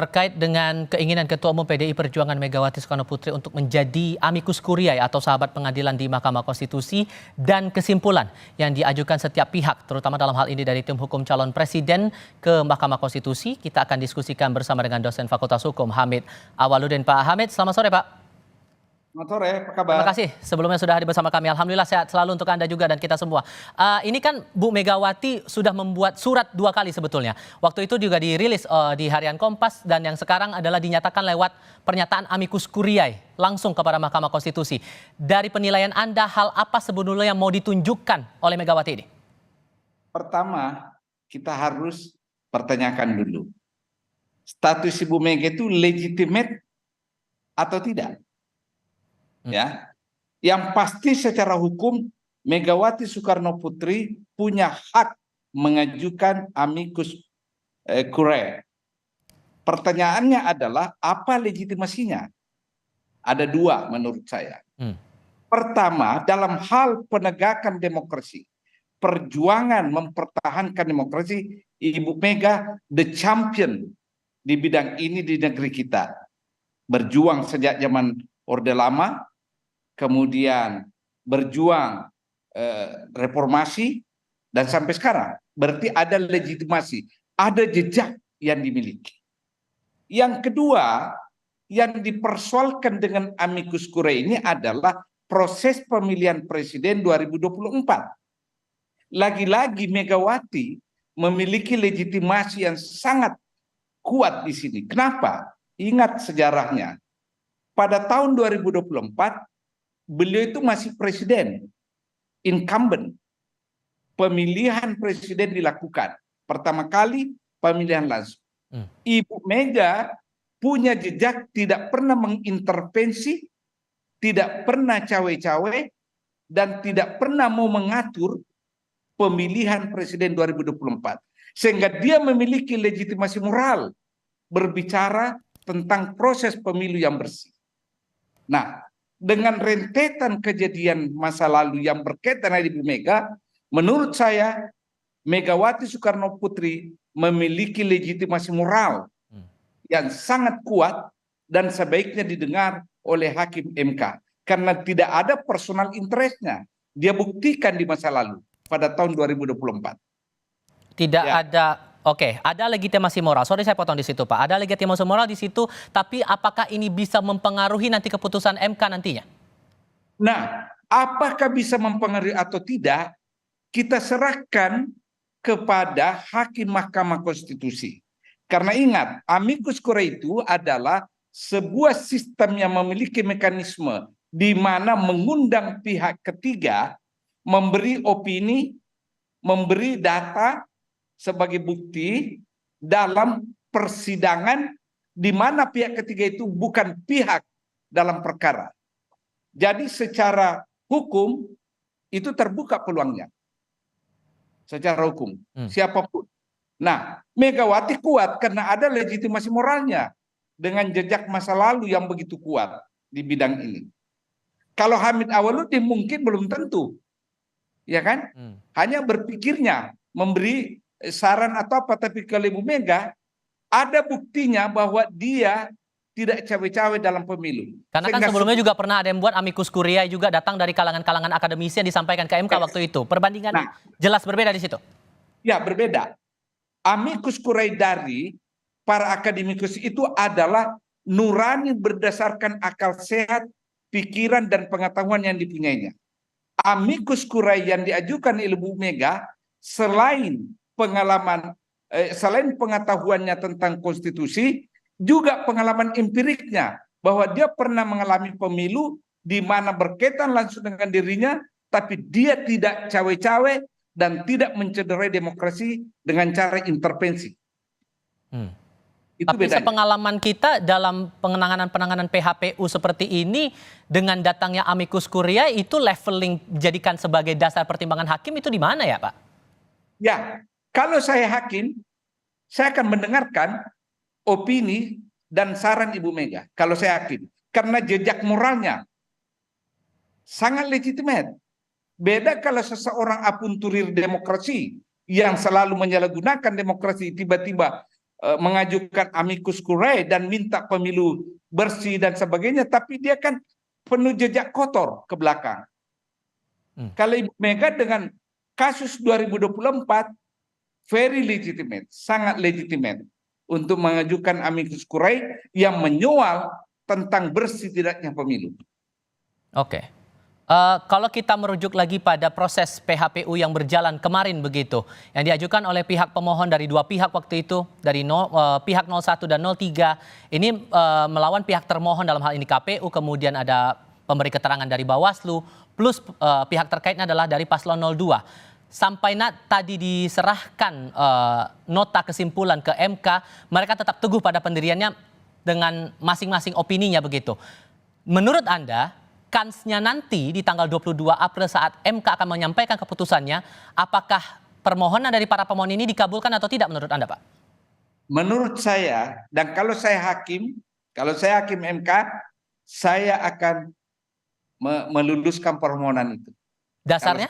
terkait dengan keinginan Ketua Umum PDI Perjuangan Megawati Soekarnoputri untuk menjadi amicus curiae atau sahabat pengadilan di Mahkamah Konstitusi dan kesimpulan yang diajukan setiap pihak, terutama dalam hal ini dari tim hukum calon presiden ke Mahkamah Konstitusi. Kita akan diskusikan bersama dengan dosen Fakultas Hukum Hamid Awaludin. Pak Hamid, selamat sore Pak. Selamat sore, apa kabar? Terima kasih sebelumnya sudah hadir bersama kami. Alhamdulillah sehat selalu untuk Anda juga dan kita semua. Ini kan Bu Megawati sudah membuat surat 2 kali sebetulnya. Waktu itu juga dirilis di Harian Kompas dan yang sekarang adalah dinyatakan lewat pernyataan amicus curiae langsung kepada Mahkamah Konstitusi. Dari penilaian Anda, hal apa sebetulnya yang mau ditunjukkan oleh Megawati ini? Pertama, kita harus pertanyakan dulu. Status Ibu Mega itu legitimate atau tidak? Ya, yang pasti secara hukum Megawati Soekarnoputri punya hak mengajukan amicus curiae. Pertanyaannya adalah apa legitimasinya? Ada 2 menurut saya. Pertama, dalam hal penegakan demokrasi, perjuangan mempertahankan demokrasi, Ibu Mega the champion di bidang ini di negeri kita. Berjuang sejak zaman Orde Lama, kemudian berjuang reformasi, dan sampai sekarang. Berarti ada legitimasi, ada jejak yang dimiliki. Yang kedua, yang dipersoalkan dengan amicus curiae ini adalah proses pemilihan presiden 2024. Lagi-lagi Megawati memiliki legitimasi yang sangat kuat di sini. Kenapa? Ingat sejarahnya. Pada tahun 2024, beliau itu masih presiden, incumbent. Pemilihan presiden dilakukan. Pertama kali pemilihan langsung. Ibu Mega punya jejak tidak pernah mengintervensi, tidak pernah cawe-cawe, dan tidak pernah mau mengatur pemilihan presiden 2024. Sehingga dia memiliki legitimasi moral berbicara tentang proses pemilu yang bersih. Nah, dengan rentetan kejadian masa lalu yang berkaitan dengan Ibu Mega, menurut saya Megawati Soekarnoputri memiliki legitimasi moral yang sangat kuat dan sebaiknya didengar oleh hakim MK. Karena tidak ada personal interestnya. Dia buktikan di masa lalu pada tahun 2024. Tidak ada. Oke, ada legitimasi moral. Sorry saya potong di situ Pak. Ada legitimasi moral di situ, tapi apakah ini bisa mempengaruhi nanti keputusan MK nantinya? Nah, apakah bisa mempengaruhi atau tidak, kita serahkan kepada hakim Mahkamah Konstitusi. Karena ingat, amicus curiae itu adalah sebuah sistem yang memiliki mekanisme di mana mengundang pihak ketiga, memberi opini, memberi data sebagai bukti dalam persidangan di mana pihak ketiga itu bukan pihak dalam perkara. Jadi secara hukum itu terbuka peluangnya. Secara hukum, siapapun. Nah, Megawati kuat karena ada legitimasi moralnya dengan jejak masa lalu yang begitu kuat di bidang ini. Kalau Hamid Awaludin mungkin belum tentu. Ya kan? Hanya berpikirnya memberi saran atau apa, tapi kalau Ibu Mega ada buktinya bahwa dia tidak cawe-cawe dalam pemilu. Karena kan sebelumnya juga pernah ada yang buat amicus curiae juga datang dari kalangan-kalangan akademisi yang disampaikan ke MK waktu itu. Perbandingan jelas berbeda di situ. Ya, berbeda. Amicus curiae dari para akademikus itu adalah nurani berdasarkan akal sehat, pikiran dan pengetahuan yang dipunyainya. Amicus curiae yang diajukan oleh Ibu Mega selain pengalaman, selain pengetahuannya tentang konstitusi, juga pengalaman empiriknya bahwa dia pernah mengalami pemilu di mana berkaitan langsung dengan dirinya, tapi dia tidak cawe-cawe dan tidak mencederai demokrasi dengan cara intervensi. Itu tapi bedanya. sepengalaman kita dalam penanganan PHPU seperti ini dengan datangnya amicus curiae itu leveling jadikan sebagai dasar pertimbangan hakim itu di mana ya Pak? Ya, kalau saya hakim, saya akan mendengarkan opini dan saran Ibu Mega. Kalau saya hakim, karena jejak moralnya sangat legitimate. Beda kalau seseorang apunturir demokrasi yang selalu menyalahgunakan demokrasi, tiba-tiba mengajukan amicus curiae dan minta pemilu bersih dan sebagainya, tapi dia kan penuh jejak kotor ke belakang. Kalau Ibu Mega dengan kasus 2024 very legitimate, sangat legitimate untuk mengajukan amicus curiae yang menyoal tentang bersih tidaknya pemilu. Oke. Kalau kita merujuk lagi pada proses PHPU yang berjalan kemarin begitu, yang diajukan oleh pihak pemohon dari dua pihak waktu itu, dari pihak 01 dan 03, ini melawan pihak termohon dalam hal ini KPU, kemudian ada pemberi keterangan dari Bawaslu, plus pihak terkaitnya adalah dari paslon 02. Sampai tadi diserahkan nota kesimpulan ke MK, mereka tetap teguh pada pendiriannya dengan masing-masing opininya begitu. Menurut Anda, kansnya nanti di tanggal 22 April saat MK akan menyampaikan keputusannya, apakah permohonan dari para pemohon ini dikabulkan atau tidak menurut Anda, Pak? Menurut saya, dan kalau saya hakim MK, saya akan meluluskan permohonan itu. Dasarnya?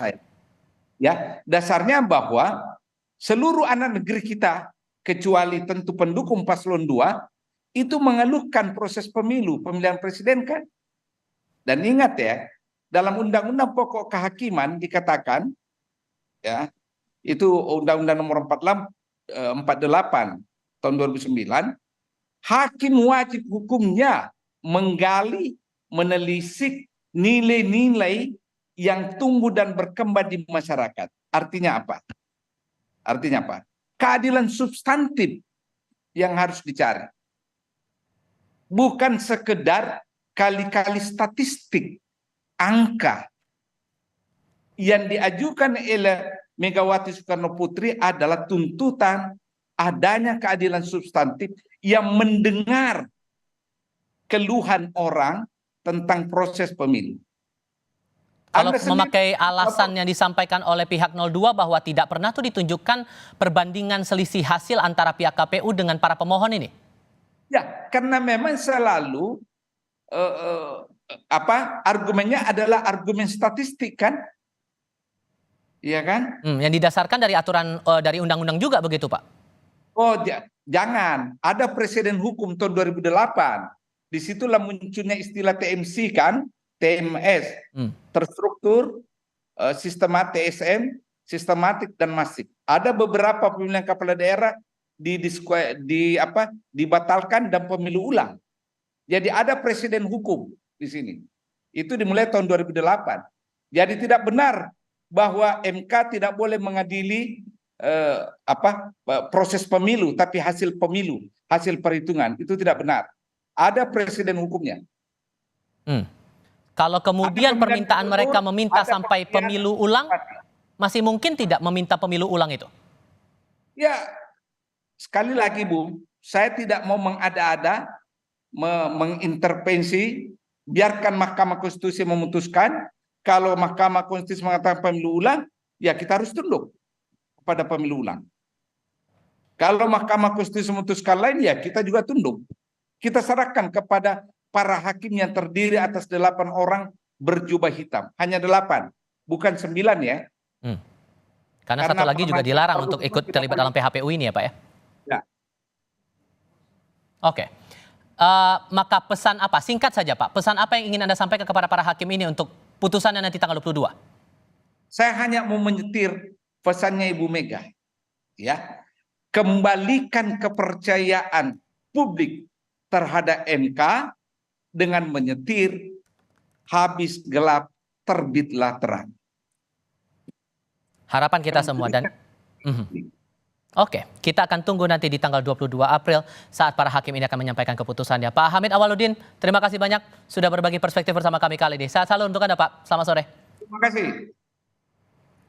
Ya, dasarnya bahwa seluruh anak negeri kita, kecuali tentu pendukung paslon 2, itu mengeluhkan proses pemilihan presiden kan? Dan ingat ya, dalam Undang-Undang Pokok Kehakiman dikatakan, ya, itu Undang-Undang Nomor 48 tahun 2009, hakim wajib hukumnya menggali, menelisik nilai-nilai yang tumbuh dan berkembang di masyarakat. Artinya apa? Keadilan substantif yang harus dicari. Bukan sekedar kali-kali statistik, angka. Yang diajukan oleh Megawati Soekarno Putri adalah tuntutan adanya keadilan substantif yang mendengar keluhan orang tentang proses pemilu. Kalau memakai alasan yang disampaikan oleh pihak 02 bahwa tidak pernah tuh ditunjukkan perbandingan selisih hasil antara pihak KPU dengan para pemohon ini. Ya, karena memang selalu argumennya adalah argumen statistik kan? Iya kan? Yang didasarkan dari aturan dari undang-undang juga begitu, Pak? Oh, jangan. Ada presiden hukum tahun 2008. Disitulah munculnya istilah TMC kan? TMS. Terstruktur, TSM, sistematik dan masif. Ada beberapa pemilihan kepala daerah dibatalkan dan pemilu ulang. Jadi ada presiden hukum di sini. Itu dimulai tahun 2008. Jadi tidak benar bahwa MK tidak boleh mengadili proses pemilu, tapi hasil pemilu, hasil perhitungan. Itu tidak benar. Ada presiden hukumnya. Kalau kemudian permintaan mereka meminta sampai pemilu ulang, masih mungkin tidak meminta pemilu ulang itu? Ya, sekali lagi Bu, saya tidak mau mengada-ada, mengintervensi, biarkan Mahkamah Konstitusi memutuskan. Kalau Mahkamah Konstitusi mengatakan pemilu ulang, ya kita harus tunduk pada pemilu ulang. Kalau Mahkamah Konstitusi memutuskan lain, ya kita juga tunduk. Kita serahkan kepada para hakim yang terdiri atas 8 orang berjubah hitam. Hanya 8, bukan 9 ya. Karena satu lagi juga dilarang untuk ikut terlibat dalam PHPU ini ya Pak ya? Ya. Oke. Maka pesan apa? Singkat saja Pak. Pesan apa yang ingin Anda sampaikan kepada para hakim ini untuk putusannya nanti tanggal 22? Saya hanya mau menyetir pesannya Ibu Mega. Ya. Kembalikan kepercayaan publik terhadap MK dengan menyetir habis gelap terbitlah terang. Harapan kita semua dan Oke, kita akan tunggu nanti di tanggal 22 April saat para hakim ini akan menyampaikan keputusannya. Pak Hamid Awaludin, terima kasih banyak sudah berbagi perspektif bersama kami kali ini. Sehat selalu untuk Anda Pak, selamat sore. Terima kasih.